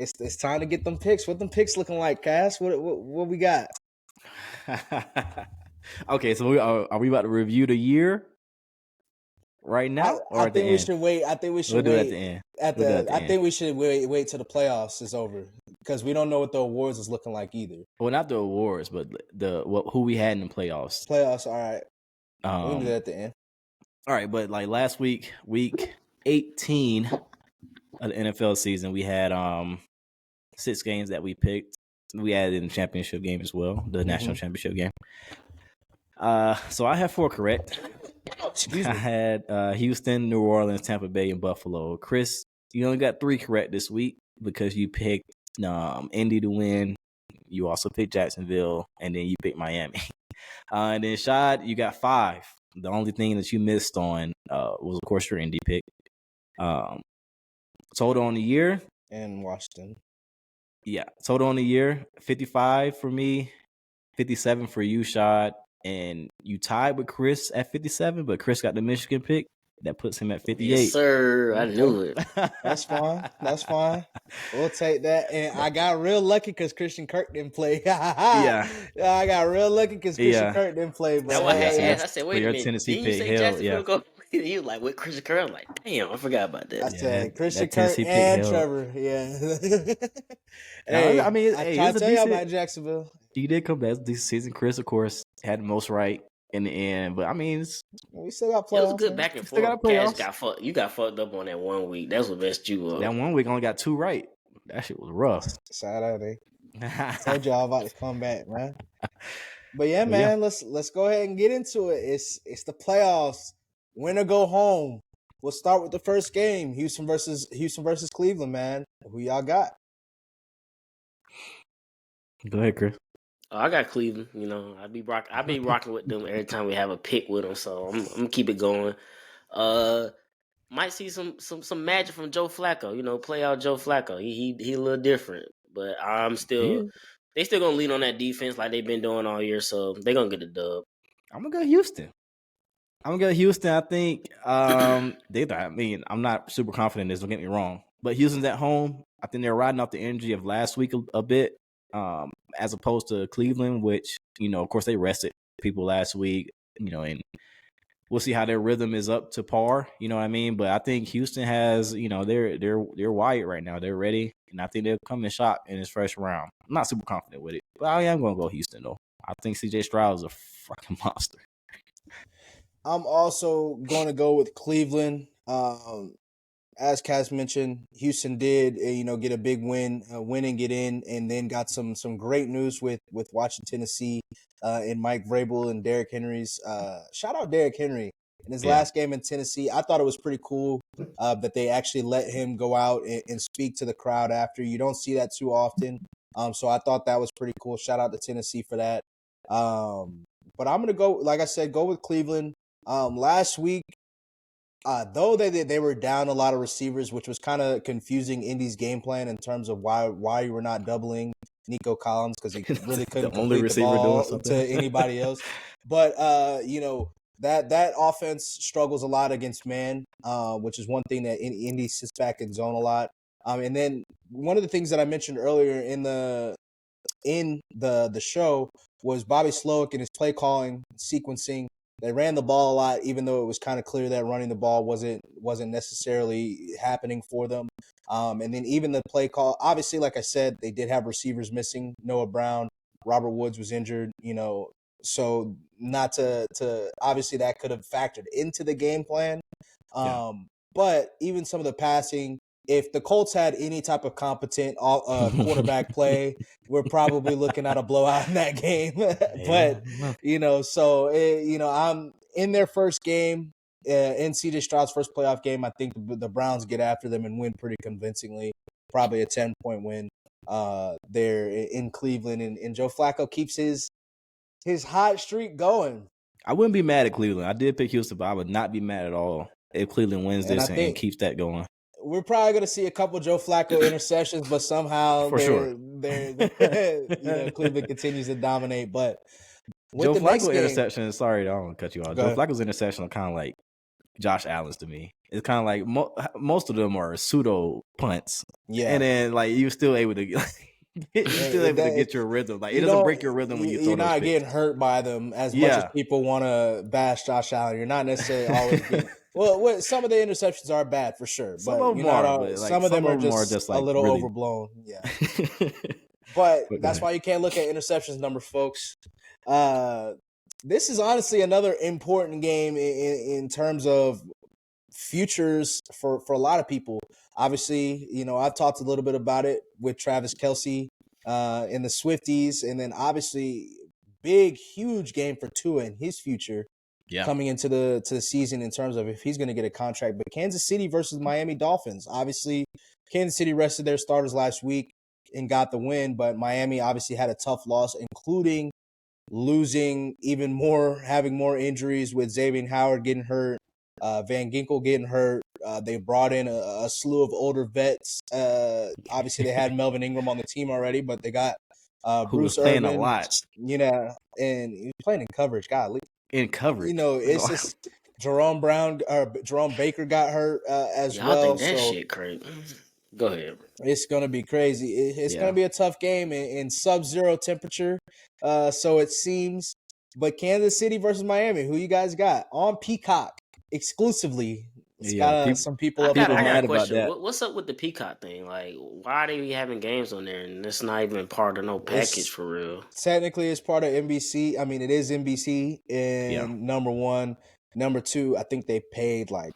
It's time to get them picks. What them picks looking like, Cass? What we got? Okay, so are we about to review the year right now or I at the think we end? should wait. I think we should We'll wait do it at the end. I think we should wait till the playoffs is over because we don't know what the awards is looking like either. Well, not the awards, but who we had in the playoffs. Playoffs, all right. We can do that at the end. All right, but like last week, week 18 of the NFL season, we had 6 games that we picked. We added in the championship game as well, the national championship game. So I have 4 correct. Excuse me. I had Houston, New Orleans, Tampa Bay, and Buffalo. Chris, you only got 3 correct this week because you picked Indy to win. You also picked Jacksonville, and then you picked Miami. And then Shad, you got 5. The only thing that you missed on was, of course, your Indy pick. Total on the year. And Washington. Yeah, total on the year, 55 for me, 57 for you, Shad. And you tied with Chris at 57, but Chris got the Michigan pick. That puts him at 58. Yes, sir. I knew it. That's fine. That's fine. We'll take that. And I got real lucky because Christian Kirk didn't play. Yeah. I got real lucky because Christian Kirk didn't play. That's why I asked. I said, wait a minute. Tennessee Didn't you pick say held, Jacksonville go? He was like, with Christian Kirk? I'm like, damn, I forgot about that. I said Christian that Kirk Tennessee pick and held. Trevor. Yeah. No, I mean, I hey, tried it was to a tell you decent- about Jacksonville. You did come back this season. Chris, of course, had the most right in the end. But, I mean, We still got It playoffs. was good back and Still got forth. playoffs. Cash you got fucked up on that 1 week. That's what messed you up. that 1 week only got 2 right. That shit was rough. Saturday. Told y'all about to come back, man. But yeah, man, let's go ahead and get into it. It's the playoffs. Win or go home. We'll start with the first game. Houston versus Cleveland, man. Who y'all got? Go ahead, Chris. I got Cleveland. You know, I be rocking with them every time we have a pick with them. So I'm gonna keep it going. Might see some magic from Joe Flacco. You know, play out Joe Flacco. He a little different, but they still gonna lean on that defense like they've been doing all year. So they gonna get the dub. I'm gonna go Houston. I think I'm not super confident in this. Don't get me wrong, but Houston's at home. I think they're riding off the energy of last week a bit, as opposed to Cleveland, which, you know, of course they rested people last week, you know, and we'll see how their rhythm is up to par. You know what I mean? But I think Houston has, you know, they're wired right now. They're ready, and I think they'll come in shot in this first round. I'm not super confident with it, but I am gonna go Houston though. I think CJ Stroud is a fucking monster. I'm also going to go with Cleveland. As Kaz mentioned, Houston did, get a big win and get in, and then got some great news with watching Tennessee and Mike Vrabel and Derrick Henry's. Shout out Derrick Henry in his last game in Tennessee. I thought it was pretty cool that they actually let him go out and speak to the crowd after. You don't see that too often. So I thought that was pretty cool. Shout out to Tennessee for that. But I'm going to go, like I said, go with Cleveland. Last week, though they were down a lot of receivers, which was kind of confusing Indy's game plan in terms of why you were not doubling Nico Collins, because he really couldn't complete the ball to anybody else. But that offense struggles a lot against man, which is one thing that Indy sits back in zone a lot. And then one of the things that I mentioned earlier in the show was Bobby Slowick and his play calling, sequencing. They ran the ball a lot, even though it was kind of clear that running the ball wasn't necessarily happening for them. And then even the play call, obviously, like I said, they did have receivers missing. Noah Brown, Robert Woods was injured, so not to obviously that could have factored into the game plan. But even some of the passing, if the Colts had any type of competent quarterback play, we're probably looking at a blowout in that game. But, I'm in their first game, in CJ Stroud's first playoff game. I think the Browns get after them and win pretty convincingly, probably a 10-point win there in Cleveland. And Joe Flacco keeps his hot streak going. I wouldn't be mad at Cleveland. I did pick Houston, but I would not be mad at all if Cleveland wins this and keeps that going. We're probably going to see a couple Joe Flacco interceptions, but somehow Cleveland continues to dominate. But with Joe the Flacco's next game, interception, sorry, I don't cut you off. Joe Flacco's interception are kind of like Josh Allen's to me. It's kind of like most of them are pseudo punts, Yeah. and then like you're still able to get your rhythm. Like it doesn't break your rhythm when you throw You're those not picks. getting hurt by them as much as people want to bash Josh Allen. You're not necessarily always getting. Well, some of the interceptions are bad for sure, but Some of them are, some of them are just like a little really overblown. Yeah, but that's why you can't look at interceptions numbers, folks. This is honestly another important game in terms of futures for a lot of people. Obviously, I've talked a little bit about it with Travis Kelce in the Swifties, and then obviously big, huge game for Tua and his future coming into the season in terms of if he's going to get a contract. But Kansas City versus Miami Dolphins. Obviously, Kansas City rested their starters last week and got the win, but Miami obviously had a tough loss, including losing even more, having more injuries with Xavier Howard getting hurt, Van Ginkel getting hurt. They brought in a slew of older vets. Obviously, they had Melvin Ingram on the team already, but they got who Bruce was playing Irvin, a lot, and he was playing in coverage. Golly, in coverage. It's just Jerome Baker got hurt as Y'all well. think that shit crazy? Go ahead. It's gonna be crazy. It's gonna be a tough game in sub-zero temperature. So it seems. But Kansas City versus Miami, who you guys got on Peacock exclusively? It's got some people I got mad a question. about that. What's up with the Peacock thing? Like, why are they having games on there and it's not even part of no package for real? Technically, it's part of NBC. I mean, it is NBC. And number one, number two, I think they paid like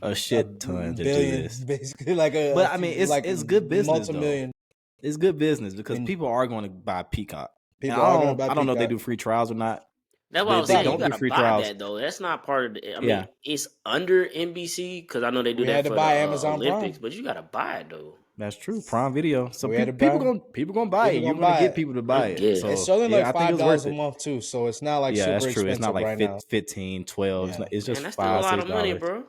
a shit ton to billion, do this. Basically, like but I mean, it's good business. Multi-million. It's good business because people are going to buy Peacock. People are going to buy Peacock. I don't know if they do free trials or not. That's what I was saying. You got to buy that though. That's not part of the. I mean, it's under NBC because I know they do that for the Olympics, but you got to buy it though. That's true. Prime Video. So people gonna buy it. You're gonna get people to buy it. So it's only like $5 a month too. So it's not like super that's true. expensive. It's not like right now. 15, 12. It's just that's $5, still a lot $6. of money, bro.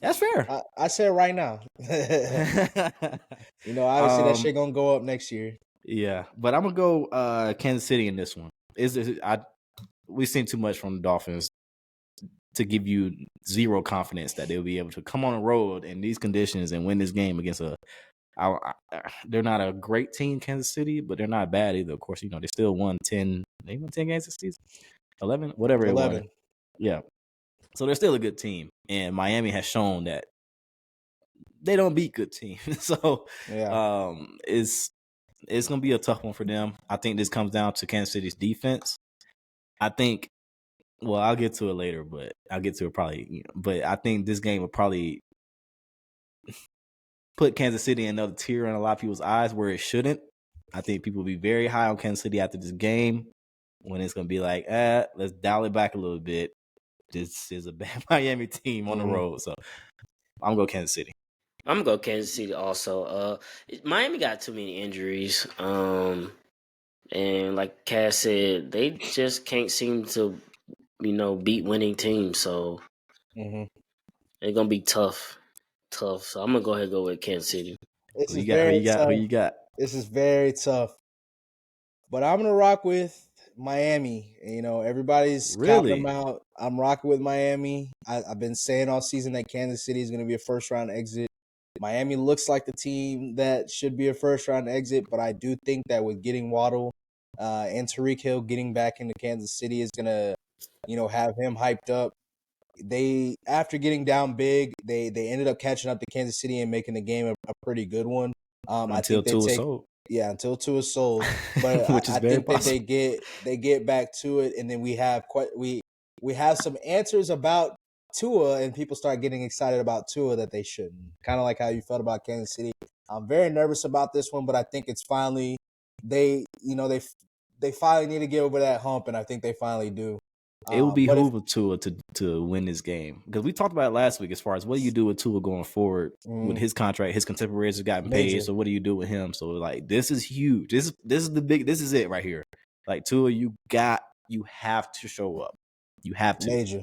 That's fair. I said right now. Obviously that shit gonna go up next year. Yeah, but I'm gonna go Kansas City in this one. We've seen too much from the Dolphins to give you zero confidence that they'll be able to come on the road in these conditions and win this game against they're not a great team, Kansas City, but they're not bad either. Of course, they still won 10. They won 10 games this season, 11, whatever 11. It was. Yeah, so they're still a good team, and Miami has shown that they don't beat good teams. So it's gonna be a tough one for them. I think this comes down to Kansas City's defense. I think. Well, I'll get to it later, but I'll get to it probably. But I think this game will probably put Kansas City in another tier in a lot of people's eyes where it shouldn't. I think people will be very high on Kansas City after this game when it's going to be like, let's dial it back a little bit. This is a bad Miami team on the road. So I'm going to go Kansas City. I'm going to go Kansas City also. Miami got too many injuries. And like Cass said, they just can't seem to beat winning teams, so it's gonna be tough. So I'm gonna go ahead and go with Kansas City. Who you got? This is very tough, but I'm gonna rock with Miami. Everybody's counting them out. I'm rocking with Miami. I've been saying all season that Kansas City is gonna be a first round exit. Miami looks like the team that should be a first round exit, but I do think that with getting Waddle and Tyreek Hill getting back into Kansas City is gonna have him hyped up. They, after getting down big, they ended up catching up to Kansas City and making the game a pretty good one. Until Tua is sold. Yeah, until Tua is sold. But I think that they get back to it, and then we have some answers about Tua, and people start getting excited about Tua that they shouldn't. Kind of like how you felt about Kansas City. I'm very nervous about this one, but I think it's finally they finally need to get over that hump, and I think they finally do. It will behoove Tua to win this game because we talked about it last week as far as what do you do with Tua going forward with his contract. His contemporaries have gotten paid, so what do you do with him? So like this is huge. This is it right here. Like Tua, you have to show up. You have to major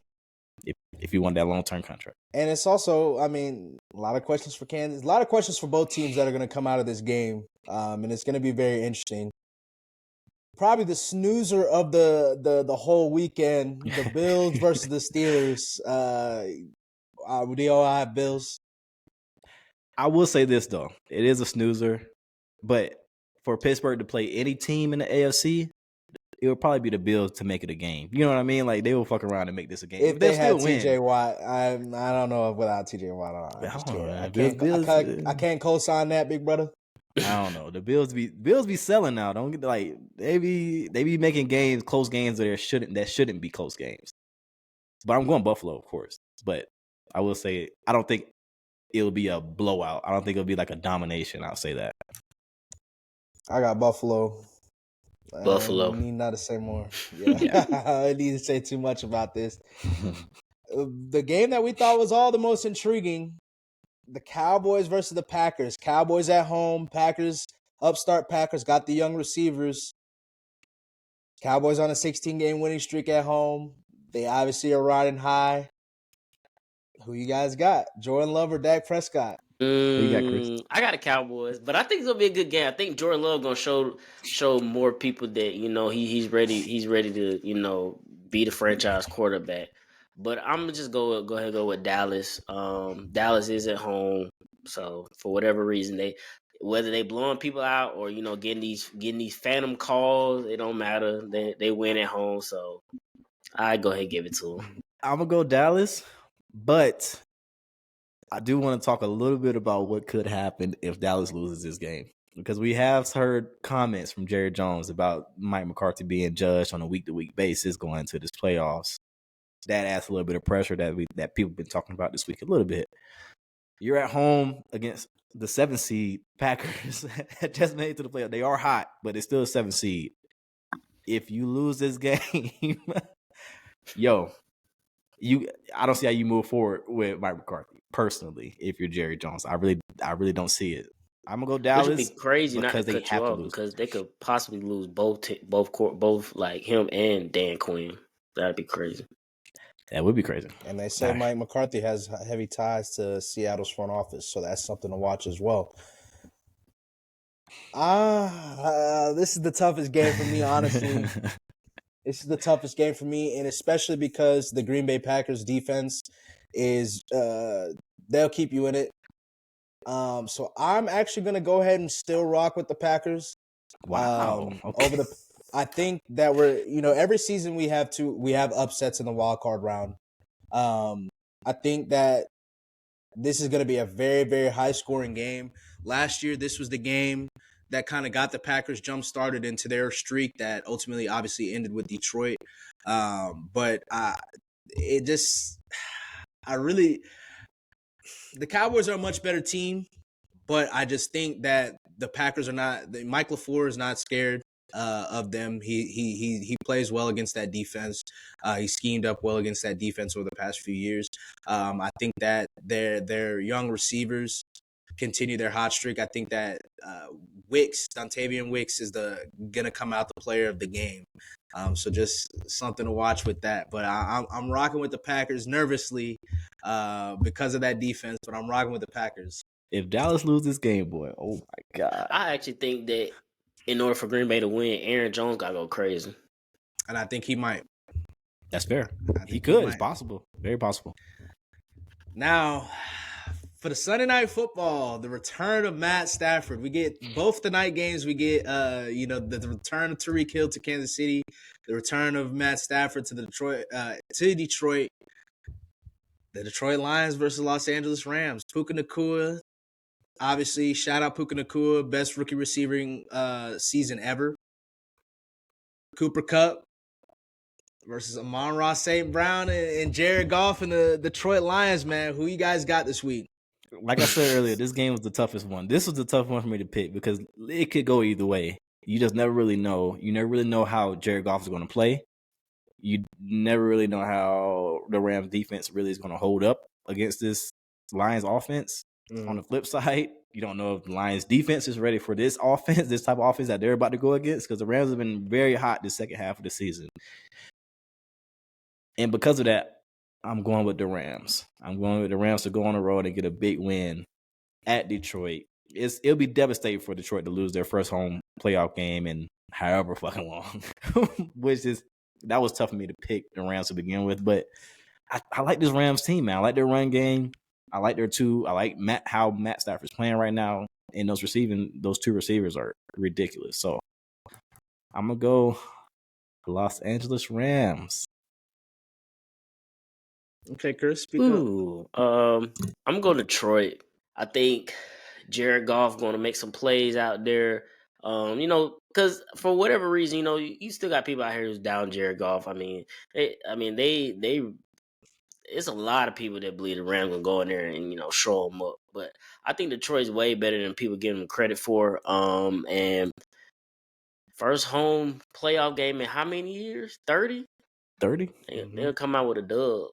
if you want that long-term contract. And it's also, I mean, a lot of questions for Kansas, a lot of questions for both teams that are going to come out of this game, and it's going to be very interesting. Probably the snoozer of the whole weekend, the Bills versus the Steelers. We all have Bills. I will say this though, it is a snoozer, but for Pittsburgh to play any team in the AFC, it would probably be the Bills to make it a game. You know what I mean? Like they will fuck around and make this a game. If They'll they had still win. TJ Watt, I don't know without TJ Watt. I just can't. I can't co-sign that, big brother. I don't know. The Bills be selling now. Don't get like they be making games, close games that shouldn't be close games. But I'm going Buffalo, of course. But I will say I don't think it'll be a blowout. I don't think it'll be like a domination. I'll say that. I got Buffalo. Buffalo. I need not to say more. Yeah. I need to say too much about this. The game that we thought was all the most intriguing, the Cowboys versus the Packers. Cowboys at home. Packers, upstart Packers, got the young receivers. Cowboys on a 16-game winning streak at home. They obviously are riding high. Who you guys got? Jordan Love or Dak Prescott? Who you got, Chris? I got the Cowboys, but I think it's gonna be a good game. I think Jordan Love gonna show more people that he's ready. He's ready to be the franchise quarterback. But I'm gonna just go ahead and go with Dallas. Dallas is at home, so for whatever reason whether they blowing people out or getting these phantom calls, it don't matter. They win at home, so I go ahead and give it to them. I'm gonna go Dallas, but I do want to talk a little bit about what could happen if Dallas loses this game. Because we have heard comments from Jerry Jones about Mike McCarthy being judged on a week-to-week basis going into this playoffs. That adds a little bit of pressure that people have been talking about this week a little bit. You're at home against the 7th seed Packers that just made it to the playoffs. They are hot, but it's still a 7th seed. If you lose this game, I don't see how you move forward with Mike McCarthy personally. If you're Jerry Jones, I really don't see it. I'm gonna go Dallas. Which would be crazy because not to cut you off because they could possibly lose both like him and Dan Quinn. That'd be crazy. That would be crazy. And they say Mike McCarthy has heavy ties to Seattle's front office, so that's something to watch as well. This is the toughest game for me, honestly. This is the toughest game for me, and especially because the Green Bay Packers defense is they'll keep you in it. So I'm actually going to go ahead and still rock with the Packers. Wow. Okay. I think that every season we have upsets in the wild card round. I think that this is going to be a very, very high scoring game. Last year, this was the game that kind of got the Packers jump started into their streak that ultimately obviously ended with Detroit. The Cowboys are a much better team, but I just think that the Packers are not. Mike LaFleur is not scared of them. He plays well against that defense. He schemed up well against that defense over the past few years. I think that their young receivers continue their hot streak. I think that Dontavian Wicks is gonna come out the player of the game. So just something to watch with that. But I'm rocking with the Packers nervously because of that defense. But I'm rocking with the Packers. If Dallas loses this game, boy, oh my God! I actually think that in order for Green Bay to win, Aaron Jones gotta go crazy. And I think he might. That's fair. He could. It's possible. Very possible. Now, for the Sunday Night Football, the return of Matt Stafford. We get both the night games. We get, the return of Tyreek Hill to Kansas City, the return of Matt Stafford to Detroit. The Detroit Lions versus Los Angeles Rams. Puka Nacua, obviously, shout out Puka Nacua, best rookie receiving season ever. Cooper Kupp versus Amon-Ra St. Brown and Jared Goff and the Detroit Lions, man. Who you guys got this week? Like I said earlier, this game was the toughest one. This was the tough one for me to pick because it could go either way. You just never really know. You never really know how Jared Goff is going to play. You never really know how the Rams defense really is going to hold up against this Lions offense. On the flip side, you don't know if the Lions defense is ready for this offense, this type of offense that they're about to go against, because the Rams have been very hot the second half of the season. And because of that, I'm going with the Rams. I'm going with the Rams to go on the road and get a big win at Detroit. It'll be devastating for Detroit to lose their first home playoff game in however fucking long. That was tough for me to pick the Rams to begin with, but I like this Rams team, man. I like their run game. I like their two. I like how Matt Stafford's playing right now, and those two receivers are ridiculous. So I'm gonna go Los Angeles Rams. Okay, Chris, speak up. I'm going Detroit. I think Jared Goff going to make some plays out there. Because for whatever reason, you still got people out here who's down Jared Goff. They it's a lot of people that believe the Rams gonna go in there and show them up. But I think Detroit's way better than people give them credit for. And first home playoff game in how many years? 30? 30. They'll come out with a dub.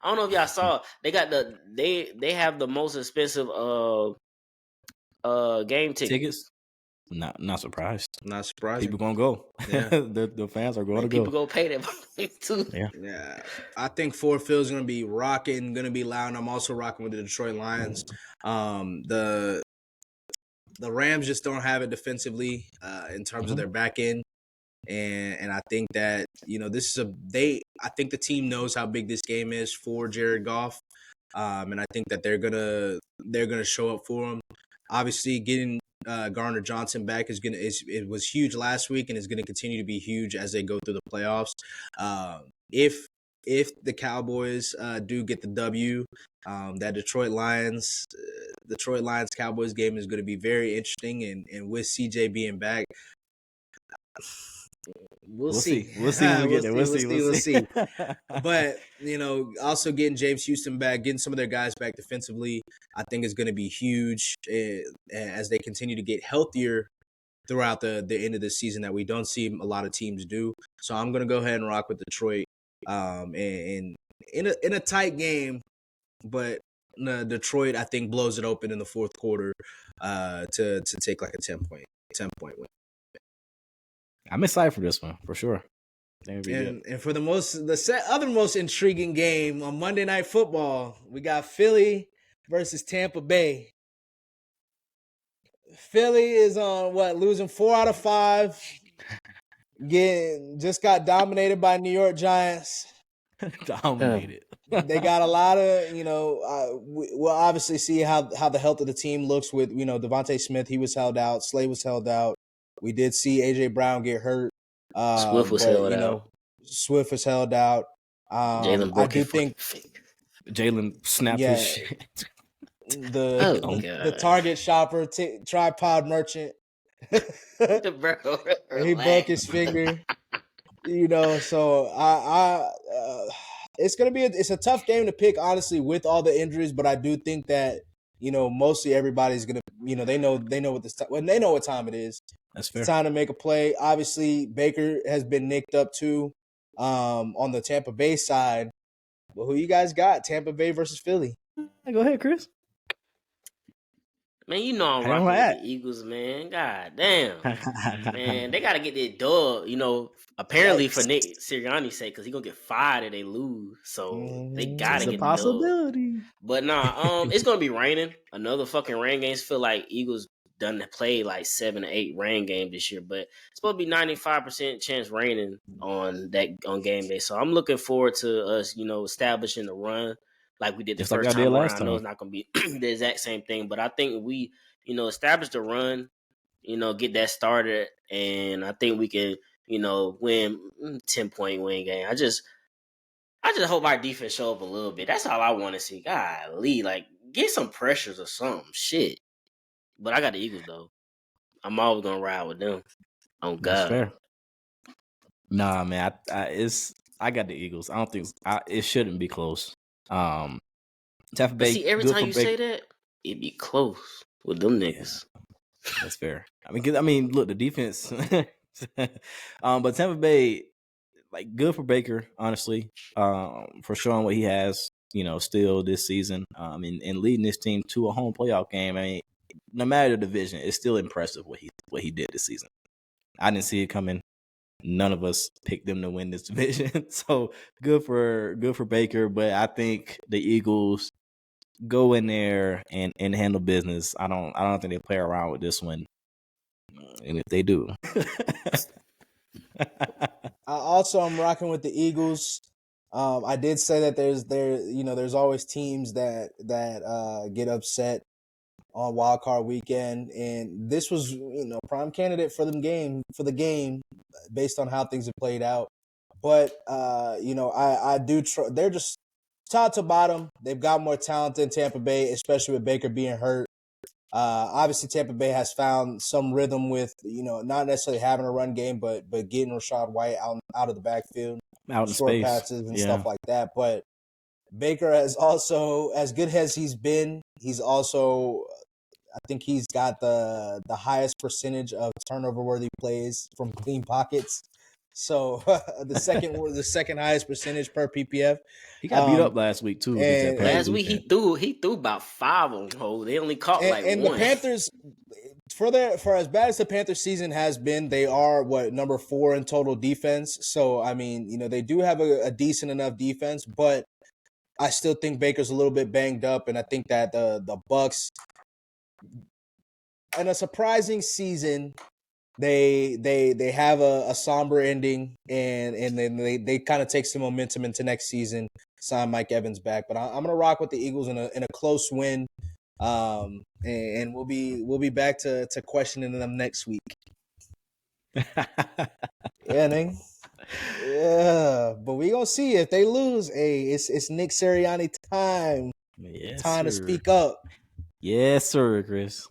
I don't know if y'all saw. They got they have the most expensive game tickets. Not surprised. Not surprising. People gonna go. Yeah. the fans are going to go. People go pay that money too. Yeah. I think Ford Field's gonna be rocking, gonna be loud. I'm also rocking with the Detroit Lions. The Rams just don't have it defensively in terms of their back end. And I think that, I think the team knows how big this game is for Jared Goff. And I think that they're gonna show up for him. Obviously, getting Garner Johnson back it was huge last week and is gonna continue to be huge as they go through the playoffs. If the Cowboys do get the W, that Detroit Lions Cowboys game is going to be very interesting, and with CJ being back, we'll see. We'll see when we get there. We'll see. But also getting James Houston back, getting some of their guys back defensively, I think is going to be huge as they continue to get healthier throughout the end of the season that we don't see a lot of teams do. So I'm going to go ahead and rock with Detroit, and in a tight game, but Detroit I think blows it open in the fourth quarter to take like a 10-point win. I'm excited for this one for sure. And for the other most intriguing game on Monday Night Football, we got Philly versus Tampa Bay. Philly is on losing 4 out of 5. Just got dominated by New York Giants. Dominated. They got a lot of, we'll obviously see how the health of the team looks with, Devontae Smith. He was held out. Slay was held out. We did see A.J. Brown get hurt. Swift was held out. Swift was held out. Jalen snapped his shit. The Target shopper, tripod merchant. He broke his finger. So it's a tough game to pick, honestly, with all the injuries. But I do think that mostly everybody's gonna, they know what time it is. That's fair. It's time to make a play. Obviously, Baker has been nicked up too, on the Tampa Bay side. Well, who you guys got? Tampa Bay versus Philly. Go ahead, Chris. Man, I'm rocking with the Eagles, man. God damn. Man, they got to get their dub, apparently for Nick Sirianni's sake, because he's going to get fired if they lose. So they got to get the possibility. dub. But it's going to be raining. Another fucking rain games. Feel like Eagles done play like 7 or 8 rain games this year, but it's supposed to be 95% chance raining on game day. So I'm looking forward to us, establishing the run like we did the first time around. I know it's not going to be the exact same thing, but I think we, establish the run, get that started, and I think we can, win 10-point win game. I just hope our defense show up a little bit. That's all I want to see. Golly, like get some pressures or something. Shit. But I got the Eagles though. I'm always gonna ride with them. On God. That's fair. Nah, man, I got the Eagles. I don't think it shouldn't be close. Tampa Bay. See, every time you say that, it be close with them niggas. That's fair. Look, the defense. But Tampa Bay, like, good for Baker, honestly, for showing what he has, still this season. And leading this team to a home playoff game. No matter the division, it's still impressive what he did this season. I didn't see it coming. None of us picked them to win this division. So good for Baker, but I think the Eagles go in there and handle business. I don't think they play around with this one. And if they do. I'm rocking with the Eagles. I did say that there's always teams that get upset on Wildcard Weekend, and this was prime candidate for the game based on how things have played out. But I do. They're just top to bottom. They've got more talent than Tampa Bay, especially with Baker being hurt. Obviously, Tampa Bay has found some rhythm with not necessarily having a run game, but getting Rachaad White out of the backfield, out in short space, passes and stuff like that. But Baker has also, as good as he's been, he's also, I think he's got the highest percentage of turnover worthy plays from clean pockets. So the second highest percentage per PPF. He got beat up last week too. Last week he threw about 5 on hold. They only caught one. The Panthers, for as bad as the Panthers season has been, they are number 4 in total defense. So I mean, they do have a decent enough defense, but I still think Baker's a little bit banged up, and I think that the Bucs, in a surprising season, they have a somber ending, and then they kind of take some momentum into next season. Sign Mike Evans back, but I'm gonna rock with the Eagles in a close win, and we'll be back to questioning them next week. Yeah, but we gonna see if they lose. Hey, it's Nick Sirianni time. Yes, time sir. to speak up. Yes, sir, Chris.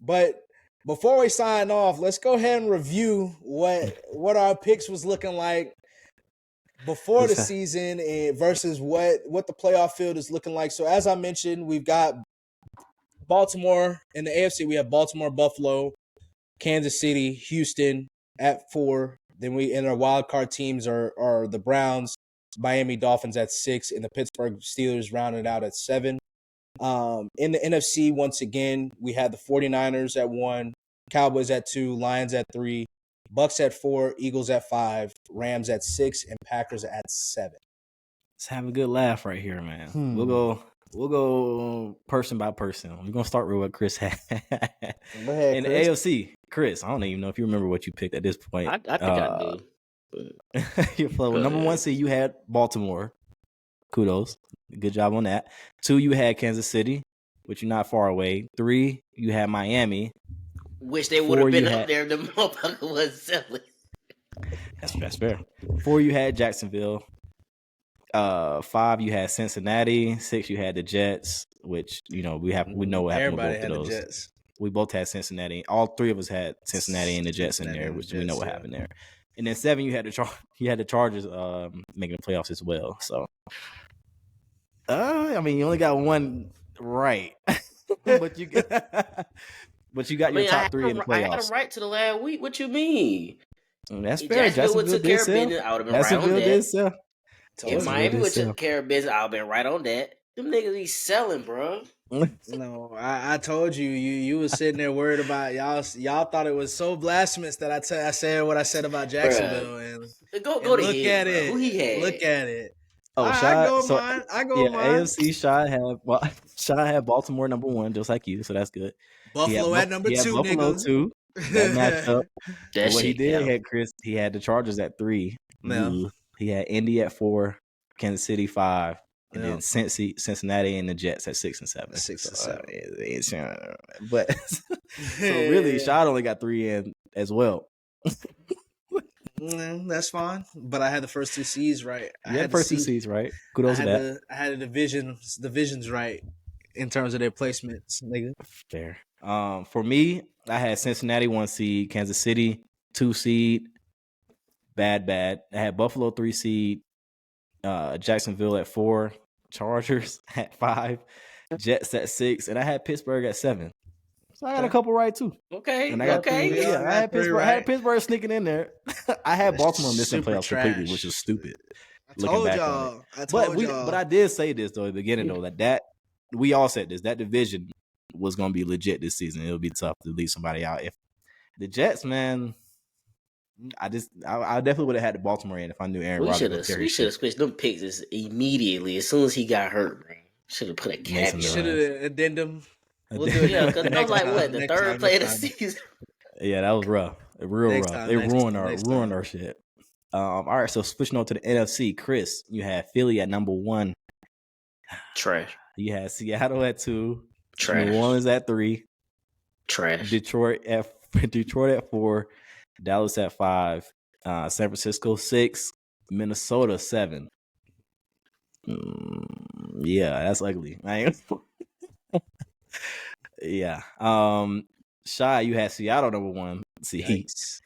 But before we sign off, let's go ahead and review what our picks was looking like before the season versus what the playoff field is looking like. So as I mentioned, we've got Baltimore in the AFC. We have Baltimore, Buffalo, Kansas City, Houston at 4. Then our wild card teams are the Browns, Miami Dolphins at 6, and the Pittsburgh Steelers rounded out at 7. In the NFC, once again, we had the 49ers at 1, Cowboys at 2, Lions at 3, Bucks at 4, Eagles at 5, Rams at 6, and Packers at 7. Let's have a good laugh right here, man. We'll go person by person. We're gonna start with what Chris had. Go ahead, in Chris. the AFC. Chris, I don't even know if you remember what you picked at this point. I think I do. Number 1 seed, you had Baltimore. Kudos. Good job on that. 2, you had Kansas City, which you're not far away. 3, you had Miami. Wish they would have been up there if the motherfucker was selling. That's fair. 4, you had Jacksonville. 5, you had Cincinnati. 6, you had the Jets, which we know what happened with both of those. The Jets. We both had Cincinnati. All 3 of us had Cincinnati and the Jets in there, which we know what happened there. And then 7, you had the Chargers making the playoffs as well. So, I mean, you only got one right, but you got your top 3 in the playoffs. I had a right to the last week. What you mean? That's fair. Jacksonville took care of business. I would have been right on that. If Miami would took care of business, I would have been right on that. Them niggas be selling, bro. No, I told you was sitting there worried about y'all thought it was so blasphemous that I said what I said about Jacksonville. And go to look at bro. it. Who he had? Look at it. Oh, I go mine. AFC Shad had Baltimore number 1, just like you, so that's good. Buffalo at number 2, Buffalo nigga. 2. That matched up. What he did had Chris. He had the Chargers at 3. No. He had Indy at 4, Kansas City 5, and then Cincinnati and the Jets at 6 and 7. 6 and 7. But so really, Shad only got 3 in as well. That's fine. But I had the first 2 C's right. I had the first 2 C's right. Kudos to that. I had the divisions right in terms of their placements, nigga. Fair. For me, I had Cincinnati 1 seed, Kansas City 2 seed. Bad. I had Buffalo 3 seed, Jacksonville at 4, Chargers at 5, Jets at 6, and I had Pittsburgh at 7. So I got a couple right too. Okay. And I got I had Pittsburgh. I had Pittsburgh sneaking in there. I had Baltimore missing playoffs completely, which is stupid. I told y'all. But I did say this though at the beginning though that we all said this, that division was going to be legit this season. It'll be tough to leave somebody out. If the Jets, man, I definitely would have had the Baltimore in if I knew Aaron Rodgers. We should have switched them picks immediately as soon as he got hurt, bro. Should have put a cap. Should have addendum. We'll do it. Yeah, because I'm like, what, the third play of the season? Yeah, that was rough. Real rough. They ruined our shit. All right, so switching on to the NFC, Chris, you had Philly at number 1. Trash. You had Seattle at 2. Trash. New Orleans at 3. Trash. Detroit at 4. Dallas at 5. San Francisco 6. Minnesota 7. Yeah, that's ugly. Yeah. Shy, you had Seattle number 1 seed. Yikes.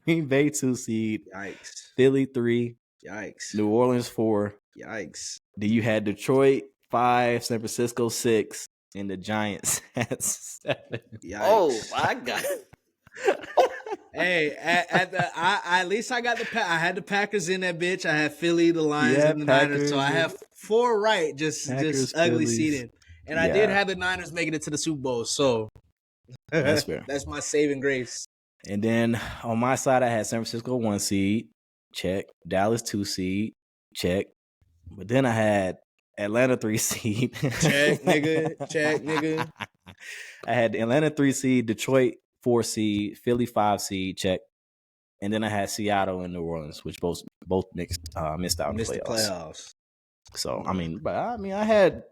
Green Bay 2 seed. Yikes. Philly 3. Yikes. New Orleans 4. Yikes. Then you had Detroit 5, San Francisco 6, and the Giants at 7. Yikes. Oh my God. Hey, at least I got I had the Packers in that bitch. I had Philly, the Lions, Yeah, and the Niners. So I Packers, have 4 right, just Packers, ugly Phillies. seeding. And I did have the Niners making it to the Super Bowl. So That's fair. That's my saving grace. And then on my side, I had San Francisco 1 seed, check. Dallas 2 seed, check. But then I had Atlanta 3 seed. Check, nigga. Check, nigga. I had Atlanta 3 seed, Detroit 4 seed, Philly 5 seed, check. And then I had Seattle and New Orleans, which both missed out in the playoffs. So I had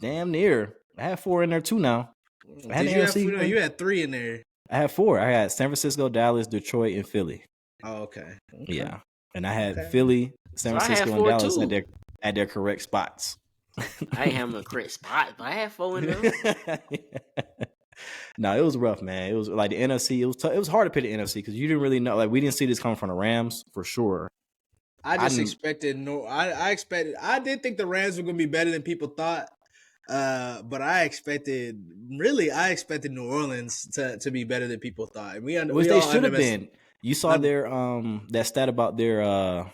damn near. I had 4 in there too now. You had 3 in there. I had 4. I had San Francisco, Dallas, Detroit, and Philly. Oh, okay. Yeah. And I had Philly, San Francisco, and Dallas at their correct spots. I ain't having a correct spot, but I had 4 in there. No, it was rough, man. It was like the NFC. It was hard to pick the NFC because you didn't really know. Like we didn't see this coming from the Rams for sure. I expected I did think the Rams were going to be better than people thought. But I expected New Orleans to be better than people thought. Which they should have been. You saw their that stat about their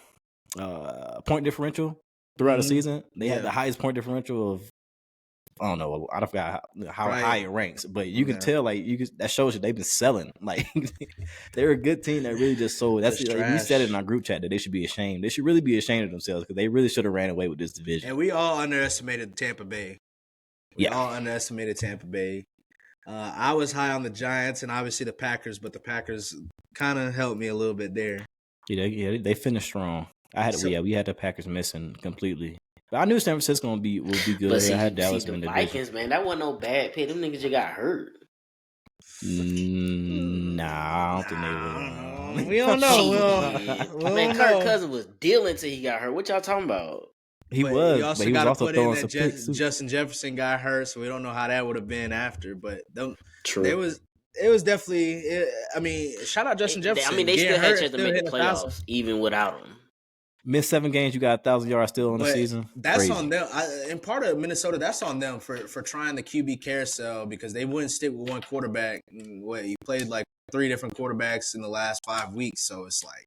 point differential throughout the season. They had the highest point differential of, I don't know, I forgot how high it ranks, but you can tell that shows you they've been selling. Like they're a good team that really just sold. We said it in our group chat that they should be ashamed. They should really be ashamed of themselves because they really should have ran away with this division. And we all underestimated Tampa Bay. We all underestimated Tampa Bay. I was high on the Giants and obviously the Packers, but the Packers kind of helped me a little bit there. Yeah, they finished strong. We had the Packers missing completely. But I knew San Francisco would be good. But I had Dallas the in the Vikings, division. man, that wasn't no bad pick. Them niggas just got hurt. Nah, I don't think they were. We don't know. Man, Kirk Cousins was dealing till he got hurt. What y'all talking about? He was also throwing some picks. Justin Jefferson got hurt, so we don't know how that would have been after. But True. It was definitely. Shout out Justin Jefferson. They still had a chance to make the playoffs even without him. Missed 7 games, you got 1,000 yards still on the season. That's crazy. On them. And part of Minnesota, that's on them for trying the QB carousel because they wouldn't stick with one quarterback. He played like 3 different quarterbacks in the last 5 weeks, so it's like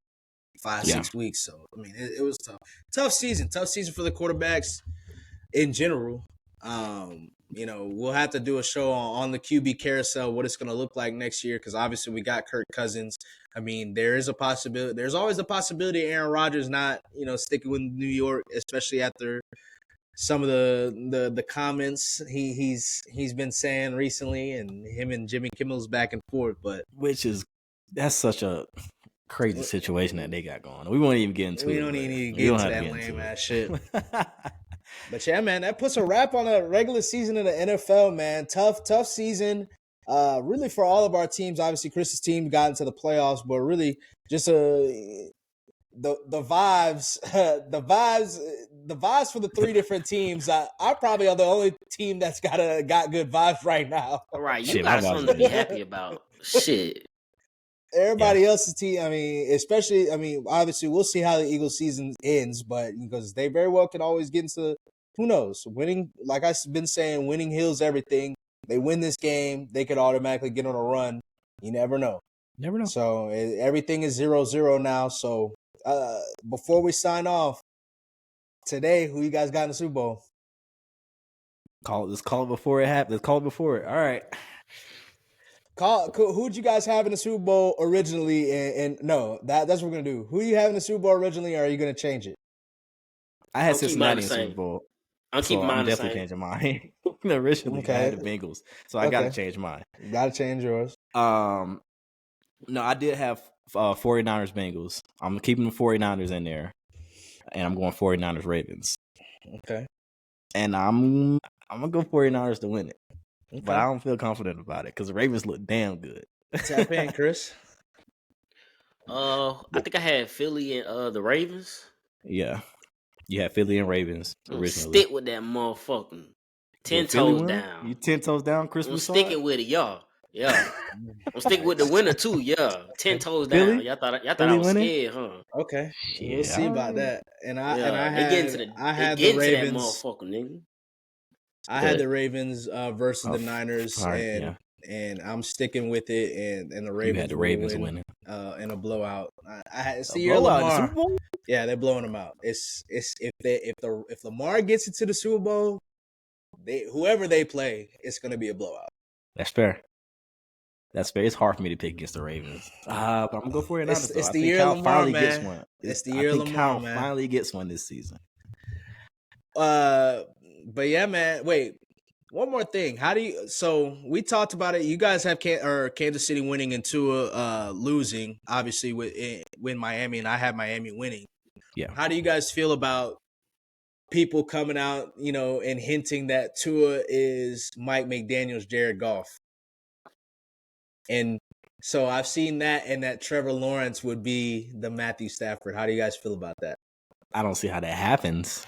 6 weeks. So it was tough season for the quarterbacks in general. We'll have to do a show on the QB carousel, what it's going to look like next year, because obviously we got Kirk Cousins. There is a possibility. There's always a possibility Aaron Rodgers not, sticking with New York, especially after some of the comments he's been saying recently, and him and Jimmy Kimmel's back and forth. But that's such a crazy situation that they got going. We won't even get into it. We don't even need to get into that lame ass shit. But yeah, man, that puts a wrap on a regular season in the NFL, man. Tough season. Really for all of our teams. Obviously, Chris's team got into the playoffs, but really just the vibes, the vibes for the 3 different teams. I probably are the only team that's got good vibes right now. All right, you got something to be happy about. Shit. Everybody else's team, obviously we'll see how the Eagles season ends, but because they very well can always get into, who knows, winning, like I've been saying, winning heals everything. They win this game, they could automatically get on a run. You never know. Never know. So everything is 0-0 now. So before we sign off, today, who you guys got in the Super Bowl? Let's call it before it happens. Let's call it before it. All right. Who'd you guys have in the Super Bowl originally? And no, that's what we're gonna do. Who you have in the Super Bowl originally, or are you gonna change it? I had Cincinnati in the Super Bowl. I'm keeping mine the same. Definitely changing mine. Originally, I had the Bengals, so I got to change mine. Got to change yours. No, I did have 49ers Bengals. I'm keeping the 49ers in there, and I'm going 49ers Ravens. Okay. And I'm gonna go 49ers to win it, Okay. but I don't feel confident about it because the Ravens look damn good. Tap in, Chris. I think I had Philly and the Ravens. Yeah, you had Philly and Ravens I'm gonna originally. stick with that motherfucking 10 Philly toes win? down. You 10 toes down, Chris I'm Broussard? sticking with it, y'all. Yeah. I'm sticking with the winner too, yeah. 10 toes Philly? down. Y'all thought I Philly was winning? scared, huh? Okay. Yeah. We'll see about that. And I they get into the Ravens. that motherfucker, nigga. I had the Ravens versus the Niners, right, and I'm sticking with it. And the Ravens. You had the Ravens winning in a blowout. It's the a year blowout in the Lamar. Super Bowl? Yeah, they're blowing them out. If Lamar gets into the Super Bowl, whoever they play, it's gonna be a blowout. That's fair. It's hard for me to pick against the Ravens. But I'm gonna go for it. It's the year Lamar, finally man. gets one. It's the year Lamar, Kyle man. finally gets one this season. But yeah, man. Wait, one more thing. So we talked about it. You guys have Kansas City winning and Tua losing, obviously with Miami, and I have Miami winning. Yeah. How do you guys feel about people coming out, and hinting that Tua is Mike McDaniel's Jared Goff? And so I've seen that, and that Trevor Lawrence would be the Matthew Stafford. How do you guys feel about that? I don't see how that happens.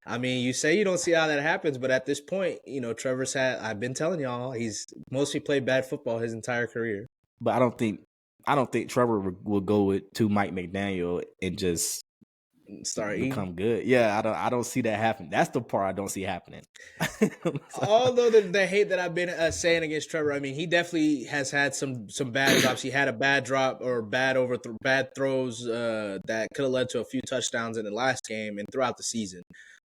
I mean, you say you don't see how that happens, but at this point, Trevor's I've been telling y'all, he's mostly played bad football his entire career. But I don't think Trevor will go to Mike McDaniel and just start become good. Yeah, I don't see that happen. That's the part I don't see happening. Although the hate that I've been saying against Trevor, I mean, he definitely has had some bad drops. He had a bad drop or bad throws that could have led to a few touchdowns in the last game and throughout the season.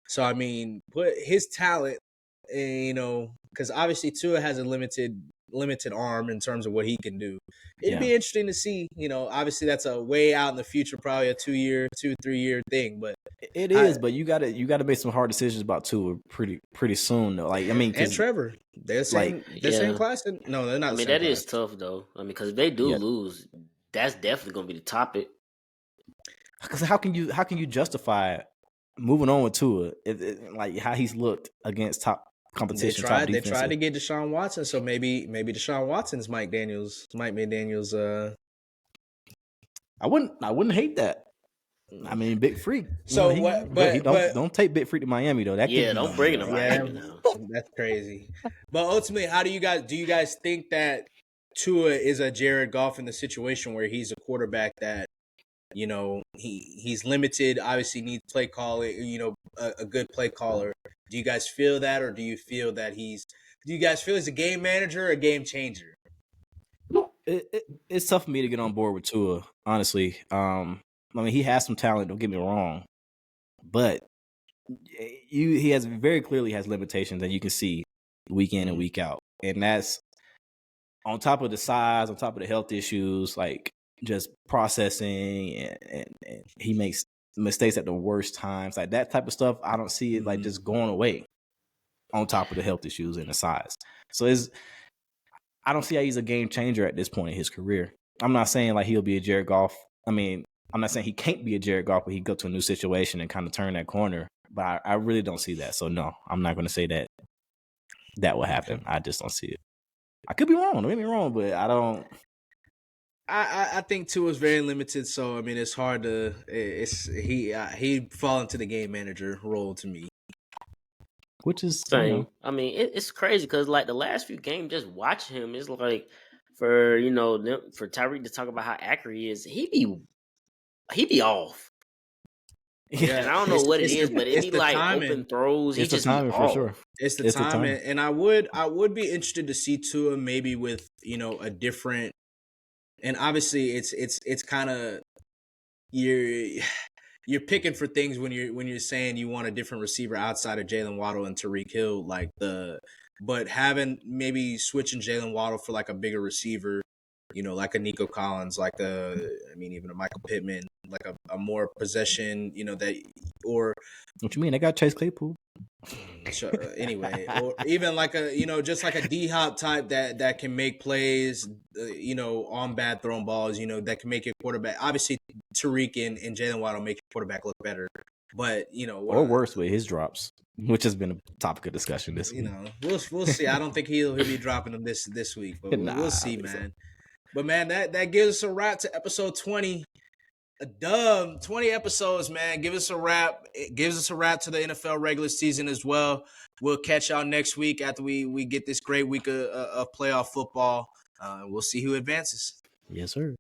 So I mean, put his talent, because obviously Tua has a limited arm in terms of what he can do. It'd be interesting to see. Obviously that's a way out in the future, probably a 2-3 year thing. But it is. But you gotta make some hard decisions about Tua pretty soon though. Like I mean, and Trevor, they're same class. No, they're not. I mean, that is tough though. I mean, because if they do lose, that's definitely gonna be the topic. Because how can you justify moving on with Tua, like how he's looked against top competition? They tried to get Deshaun Watson, so maybe Deshaun Watson's Mike McDaniel's. I wouldn't hate that. I mean, Big Freak. So don't take Big Freak to Miami though. Don't bring him to Miami now. That's crazy. But ultimately, do you guys think that Tua is a Jared Goff in the situation where he's a quarterback that, he's limited, obviously needs play calling, a good play caller. Do you guys feel that, or do you feel that he's a game manager or a game changer? It's tough for me to get on board with Tua, honestly. I mean, he has some talent, don't get me wrong, but he has very clearly has limitations that you can see week in and week out. And that's on top of the size, on top of the health issues, like just processing, and he makes mistakes at the worst times. Like that type of stuff, I don't see it like just going away on top of the health issues and the size. So I don't see how he's a game changer at this point in his career. I'm not saying like he'll be a Jared Goff. I mean, I'm not saying he can't be a Jared Goff, but he go to a new situation and kind of turn that corner. But I really don't see that. So no, I'm not going to say that will happen. I just don't see it. I could be wrong. Don't get me wrong, but I don't. I think Tua is very limited. So I mean, it's hard to. He fall into the game manager role to me. Which is same. I mean, it's crazy because like the last few games, just watching him, it's like for Tyreek to talk about how accurate he is, he be off. Yeah, and I don't know what it is, but it'd be like timing. Open throws. He just timing be off. For sure. It's the timing, and I would be interested to see Tua maybe with a different. And obviously, it's kind of you're picking for things when you're saying you want a different receiver outside of Jalen Waddle and Tyreek Hill, but having maybe switching Jalen Waddle for like a bigger receiver, like a Nico Collins, even a Michael Pittman, like a more possession, or what you mean? They got Chase Claypool. Anyway, or even like just like a D-Hop type that can make plays, on bad thrown balls, that can make your quarterback. Obviously, Tariq and Jalen Waddle make your quarterback look better, but or worse with his drops, which has been a topic of discussion this week. We'll see. I don't think he'll be dropping them this week, but we'll see, man. So. But man, that gives us a wrap to episode 20. A dub, 20 episodes, man. Give us a wrap. It gives us a wrap to the NFL regular season as well. We'll catch y'all next week after we get this great week of playoff football. We'll see who advances. Yes, sir.